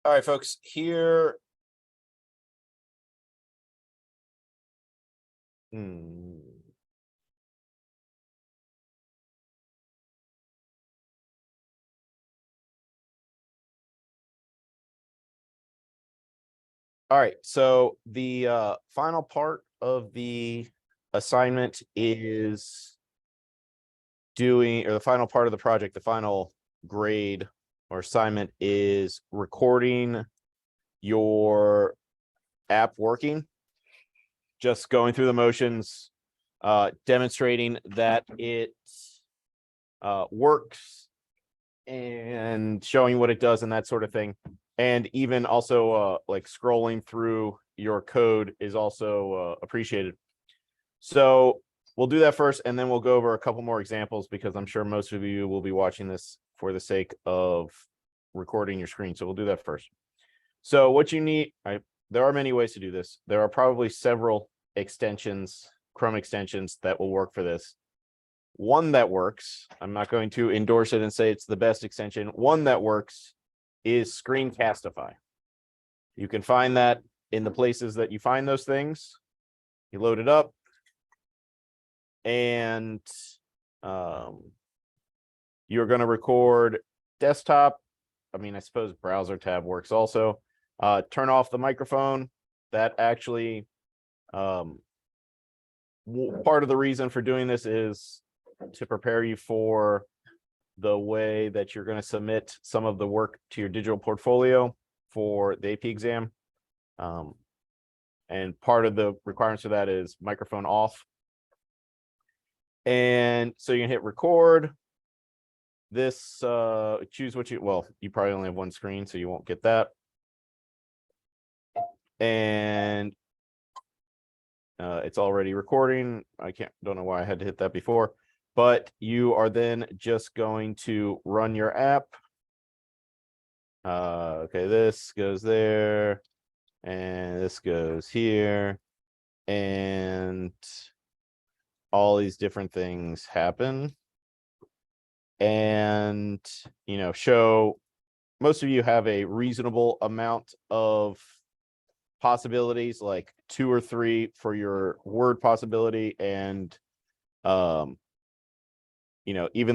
All right, folks, here. All right, so the final part of the assignment is doing, or the final part of the project, the final grade or assignment is recording your app working, just going through the motions, demonstrating that it works and showing what it does and that sort of thing. And even also like scrolling through your code is also appreciated. So we'll do that first, and then we'll go over a couple more examples because I'm sure most of you will be watching this for the sake of recording your screen. So we'll do that first. So what you need, there are many ways to do this. There are probably several extensions, Chrome extensions that will work for this. One that works, I'm not going to endorse it and say it's the best extension. One that works is Screencastify. You can find that in the places that you find those things. You load it up, and you're going to record desktop. I mean, I suppose browser tab works also. Turn off the microphone. That actually, part of the reason for doing this is to prepare you for the way that you're going to submit some of the work to your digital portfolio for the AP exam. And part of the requirements for that is microphone off. And so you can hit record. This, choose what you probably only have one screen, so you won't get that. And it's already recording. Don't know why I had to hit that before, but you are then just going to run your app. Okay, this goes there, and this goes here, and all these different things happen. And, show most of you have a reasonable amount of possibilities, like 2 or 3 for your word possibility. And, even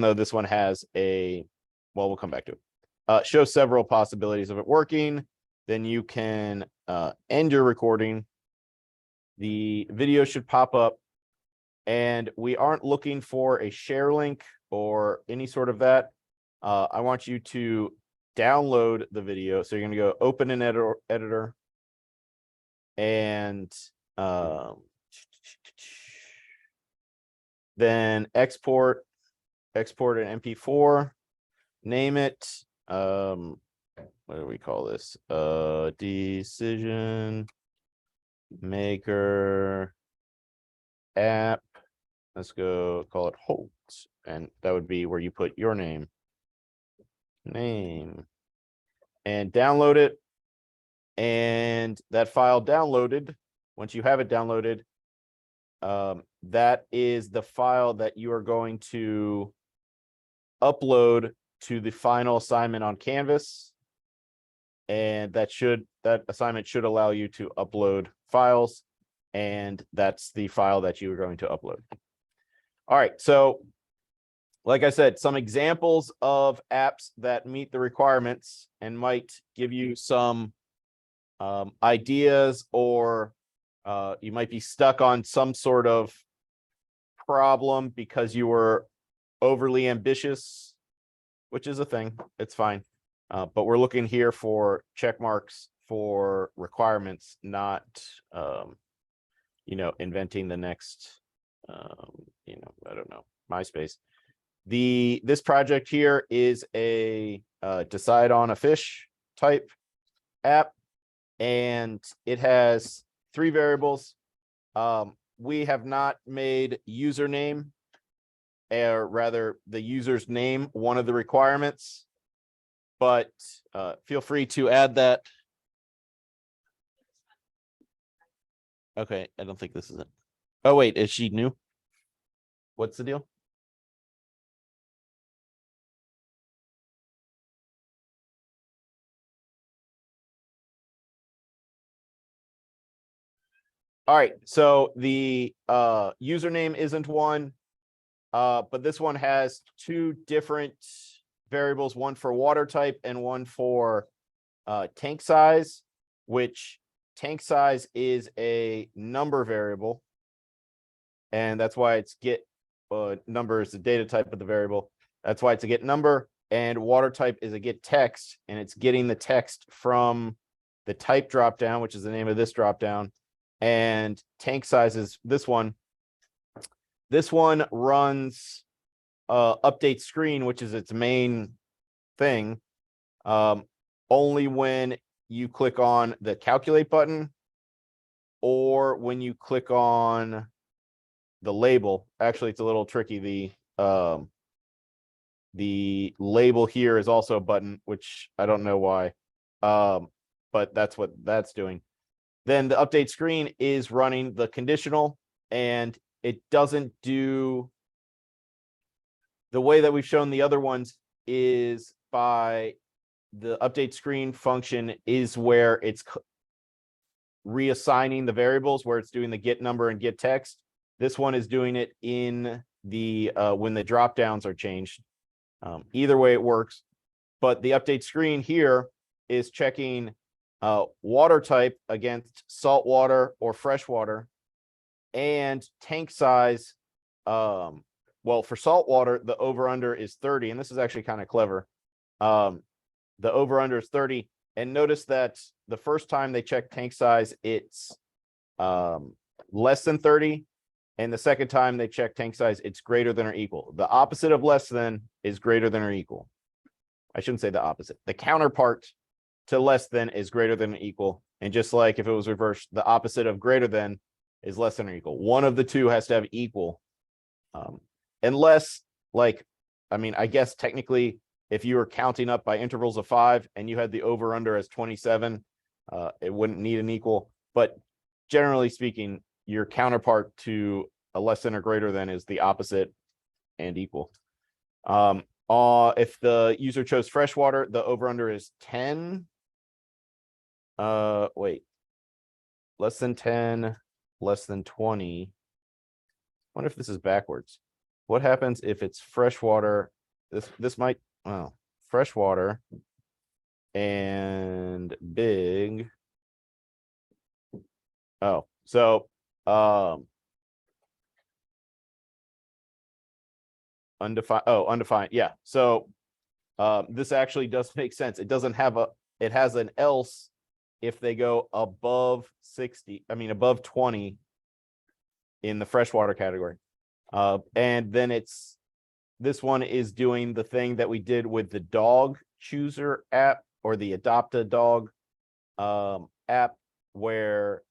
though this one has we'll come back to it. Show several possibilities of it working. Then you can end your recording. The video should pop up, and we aren't looking for a share link or any sort of that. I want you to download the video. So you're going to go open an editor and then export an MP4, name it. What do we call this? Decision maker app. Let's go call it Holt, and that would be where you put your name, and download it. And that file downloaded, once you have it downloaded, that is the file that you are going to upload to the final assignment on Canvas. And that assignment should allow you to upload files, and that's the file that you are going to upload. All right, so like I said, some examples of apps that meet the requirements and might give you some ideas, or you might be stuck on some sort of problem because you were overly ambitious, which is a thing. It's fine. But we're looking here for check marks for requirements, not, inventing the next, I don't know, MySpace. This project here is a decide on a fish type app, and it has 3 variables. We have not made username, or rather the user's name, one of the requirements, but feel free to add that. Okay, I don't think this is it. Oh, wait, is she new? What's the deal? All right, so the username isn't one, but this one has two different variables, one for water type and one for tank size, which tank size is a number variable. And that's why it's get number is the data type of the variable. That's why it's a get number, and water type is a get text, and it's getting the text from the type dropdown, which is the name of this dropdown. And tank size is this one. This one runs update screen, which is its main thing, only when you click on the calculate button or when you click on the label. Actually, it's a little tricky. The label here is also a button, which I don't know why, but that's what that's doing. Then the update screen is running the conditional, and it doesn't do the way that we've shown the other ones is by the update screen function is where it's reassigning the variables, where it's doing the get number and get text. This one is doing it in the when the drop downs are changed. Either way it works, but the update screen here is checking water type against salt water or fresh water, and tank size. Well, for salt water, the over under is 30, and this is actually kind of clever. The over under is 30, and notice that the first time they check tank size, it's less than 30. And the second time they check tank size, it's greater than or equal. The opposite of less than is greater than or equal. I shouldn't say the opposite. The counterpart to less than is greater than or equal. And just like if it was reversed, the opposite of greater than is less than or equal. One of the two has to have equal. Unless, like, I mean, I guess technically, if you were counting up by intervals of 5 and you had the over under as 27, it wouldn't need an equal. But generally speaking, your counterpart to a less than or greater than is the opposite and equal. If the user chose freshwater, the over under is 10. Wait, less than 10, less than 20. I wonder if this is backwards. What happens if it's freshwater? This might, oh, freshwater and big. Oh, so undefined. Oh, undefined. Yeah. So this actually does make sense. It doesn't have it has an else if they go above 60, I mean above 20 in the freshwater category. And then this one is doing the thing that we did with the dog chooser app or the Adopt a Dog app, where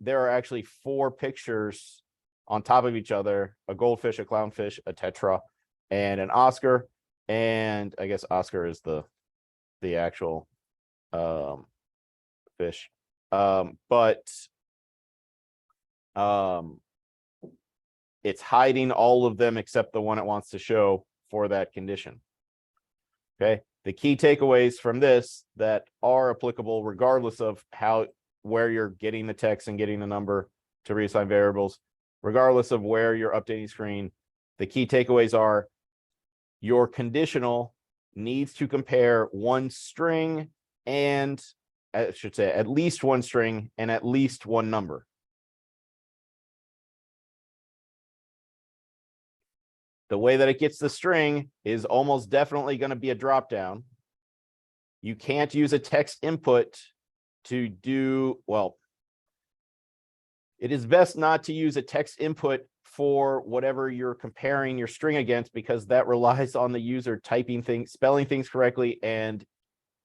there are actually 4 pictures on top of each other: a goldfish, a clownfish, a tetra, and an Oscar. And I guess Oscar is the actual fish. But it's hiding all of them except the one it wants to show for that condition. Okay. The key takeaways from this that are applicable regardless of where you're getting the text and getting the number to reassign variables, regardless of where you're updating screen, the key takeaways are your conditional needs to compare one string and, I should say, at least one string and at least one number. The way that it gets the string is almost definitely going to be a dropdown. You can't use a text input to do, well, it is best not to use a text input for whatever you're comparing your string against, because that relies on the user typing things, spelling things correctly. And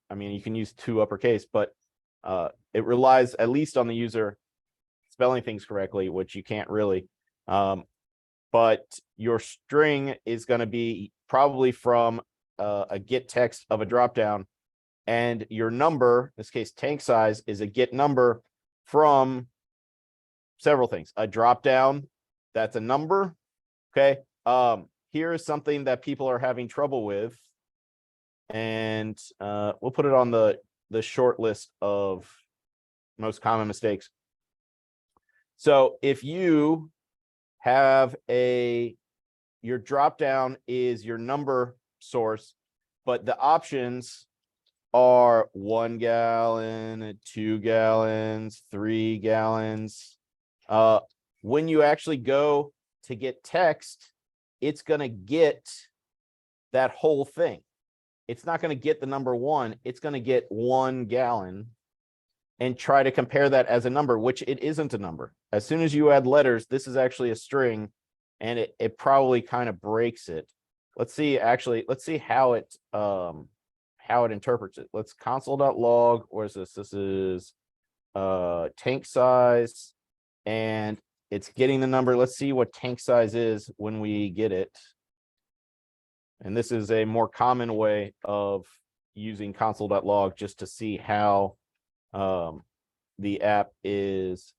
I mean, you can use 2 uppercase, but it relies at least on the user spelling things correctly, which you can't really. But your string is going to be probably from a get text of a dropdown, and your number, in this case tank size, is a get number from several things. A dropdown, that's a number. Okay. Here is something that people are having trouble with, and we'll put it on the short list of most common mistakes. So if you have your drop down is your number source, but the options are 1 gallon, 2 gallons, 3 gallons. When you actually go to get text, it's going to get that whole thing. It's not going to get the number 1. It's going to get 1 gallon and try to compare that as a number, which it isn't a number. As soon as you add letters, this is actually a string, and it probably kind of breaks it. Let's see, let's see how it interprets it. Let's console.log. Where's this? This is tank size, and it's getting the number. Let's see what tank size is when we get it. And this is a more common way of using console.log just to see how the app is.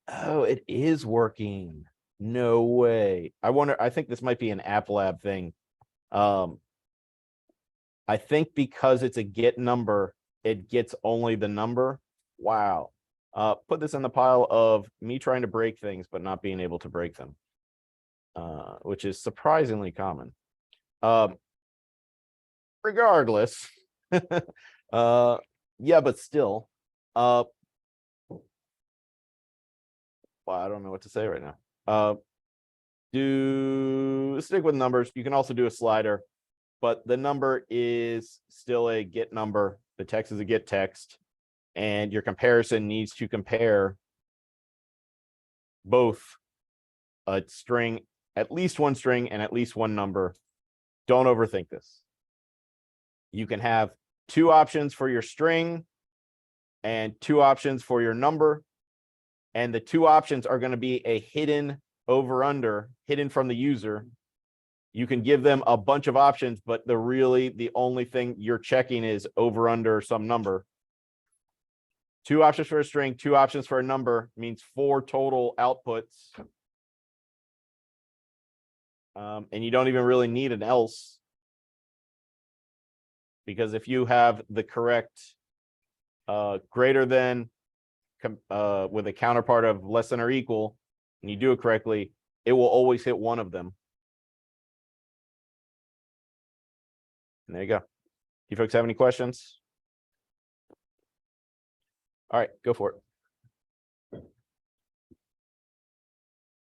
Oh, it is working. No way. I think this might be an App Lab thing. I think because it's a get number, it gets only the number. Wow. Put this in the pile of me trying to break things, but not being able to break them, which is surprisingly common. Regardless, yeah, but still, well, I don't know what to say right now. Do stick with numbers. You can also do a slider, but the number is still a get number. The text is a get text, and your comparison needs to compare both a string, at least one string, and at least one number. Don't overthink this. You can have 2 options for your string and 2 options for your number. And the 2 options are going to be a hidden over/under, hidden from the user. You can give them a bunch of options, but the only thing you're checking is over/under some number. 2 options for a string, 2 options for a number means 4 total outputs. And you don't even really need an else, because if you have the correct greater than with a counterpart of less than or equal, and you do it correctly, it will always hit one of them. And there you go. You folks have any questions? All right, go for it.